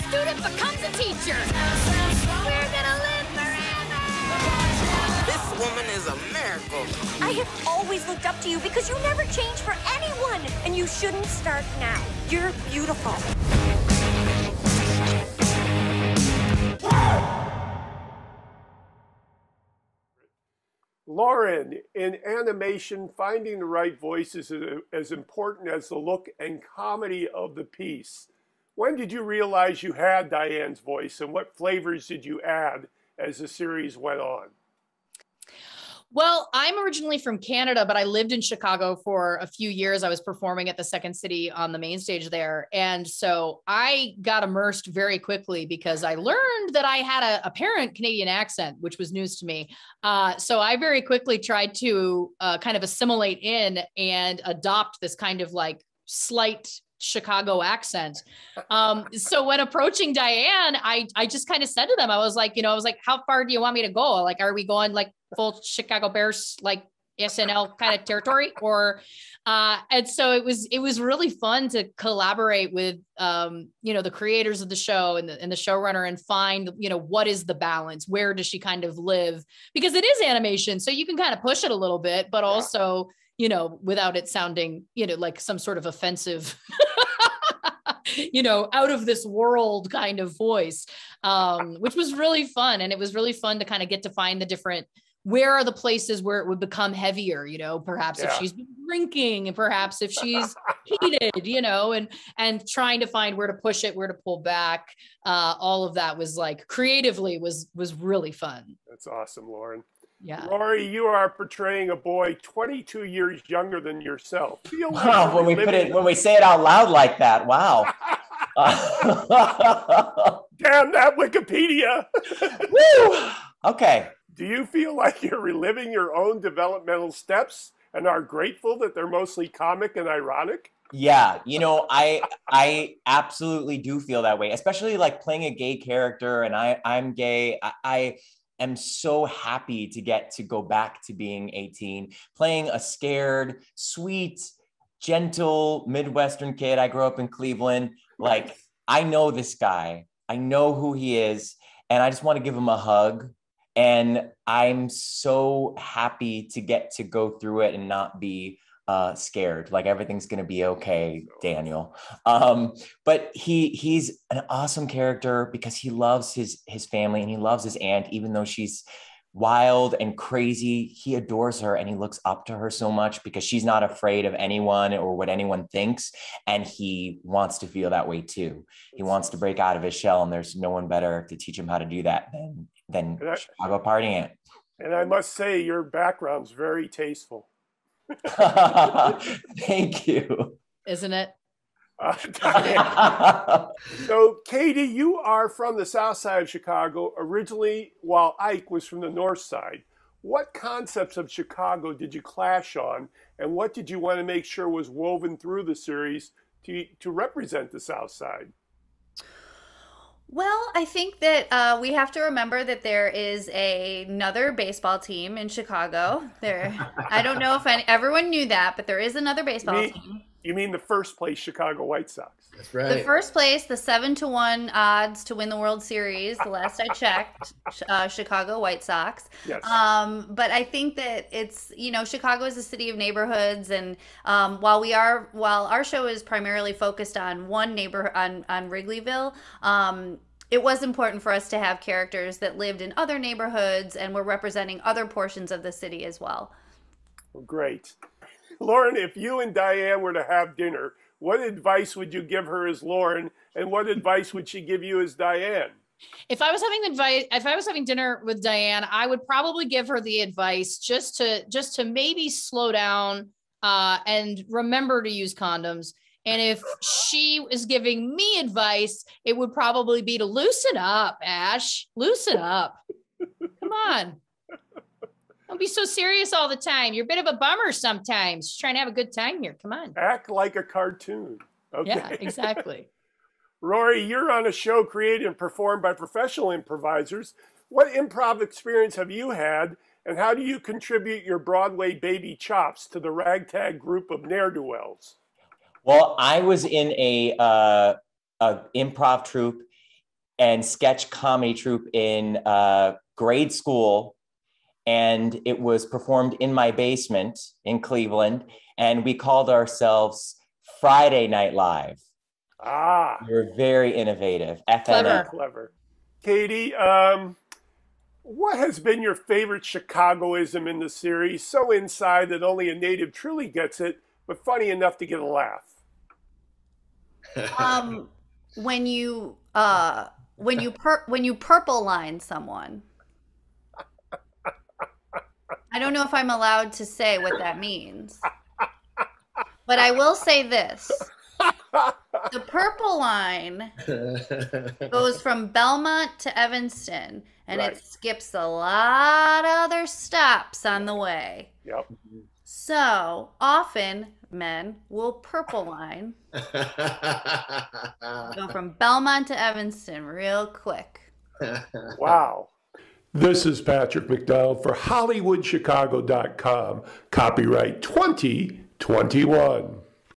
student becomes a teacher. We're gonna live forever. This woman is a miracle. I have always looked up to you because you never change for anyone. And you shouldn't start now. You're beautiful. Lauren, in animation, finding the right voice is as important as the look and comedy of the piece. When did you realize you had Diane's voice, and what flavors did you add as the series went on? Well, I'm originally from Canada, but I lived in Chicago for a few years. I was performing at the Second City on the main stage there. And so I got immersed very quickly because I learned that I had a apparent Canadian accent, which was news to me. So I very quickly tried to kind of assimilate in and adopt this kind of like slight Chicago accent. So when approaching Diane, I just kind of said to them, I was like, how far do you want me to go? Like, are we going like full Chicago Bears, like SNL kind of territory? Or, and so it was really fun to collaborate with, the creators of the show and the showrunner and find, what is the balance? Where does she kind of live? Because it is animation. So you can kind of push it a little bit, but also, without it sounding, like some sort of offensive, out of this world kind of voice, which was really fun. And it was really fun to kind of get to find the different, where are the places where it would become heavier, perhaps if she's been drinking and perhaps if she's heated, and trying to find where to push it, where to pull back. All of that was like creatively was really fun. That's awesome, Lauren. Yeah. Rory, you are portraying a boy 22 years younger than yourself. Wow, when we say it out loud like that, wow. Damn that Wikipedia. Woo! Okay. Do you feel like you're reliving your own developmental steps and are grateful that they're mostly comic and ironic? Yeah, I absolutely do feel that way, especially like playing a gay character, and I'm gay. I am so happy to get to go back to being 18, playing a scared, sweet, gentle Midwestern kid. I grew up in Cleveland. Like, I know this guy. I know who he is, and I just want to give him a hug. And I'm so happy to get to go through it and not be scared. Like, everything's going to be okay, Daniel. But he's an awesome character because he loves his family and he loves his aunt, even though she's wild and crazy. He adores her and he looks up to her so much because she's not afraid of anyone or what anyone thinks. And he wants to feel that way too. He wants to break out of his shell, and there's no one better to teach him how to do that than Chicago Party Aunt. And I must say, your background's very tasteful. Thank you. Isn't it? So, Katie, you are from the south side of Chicago originally, while Ike was from the north side. What concepts of Chicago did you clash on, and what did you want to make sure was woven through the series to represent the south side? Well, I think that we have to remember that there is another baseball team in Chicago. I don't know if everyone knew that, but there is another baseball team. You mean the first place Chicago White Sox? That's right. The first place, the 7-1 odds to win the World Series. The last I checked, Chicago White Sox. Yes. But I think that it's, Chicago is a city of neighborhoods, and while our show is primarily focused on one neighborhood on Wrigleyville, it was important for us to have characters that lived in other neighborhoods and were representing other portions of the city as well. Well, great. Lauren, if you and Diane were to have dinner, what advice would you give her as Lauren, and what advice would she give you as Diane? If I was having dinner with Diane, I would probably give her the advice just to maybe slow down and remember to use condoms. And if she is giving me advice, it would probably be to loosen up, Ash. Loosen up. Come on. Don't be so serious all the time. You're a bit of a bummer sometimes. Just trying to have a good time here. Come on. Act like a cartoon. Okay. Yeah, exactly. Rory, you're on a show created and performed by professional improvisers. What improv experience have you had, and how do you contribute your Broadway baby chops to the ragtag group of ne'er-do-wells? Well, I was in a improv troupe and sketch comedy troupe in grade school. And it was performed in my basement in Cleveland. And we called ourselves Friday Night Live. Ah. We were very innovative. Clever. Clever. Katie, what has been your favorite Chicagoism in the series? So inside that only a native truly gets it, but funny enough to get a laugh. When you purple line someone. I don't know if I'm allowed to say what that means, but I will say this. The purple line goes from Belmont to Evanston, and Right. it skips a lot of other stops on the way. Yep. So often men will purple line, go from Belmont to Evanston real quick. Wow. This is Patrick McDonald for HollywoodChicago.com. Copyright 2021.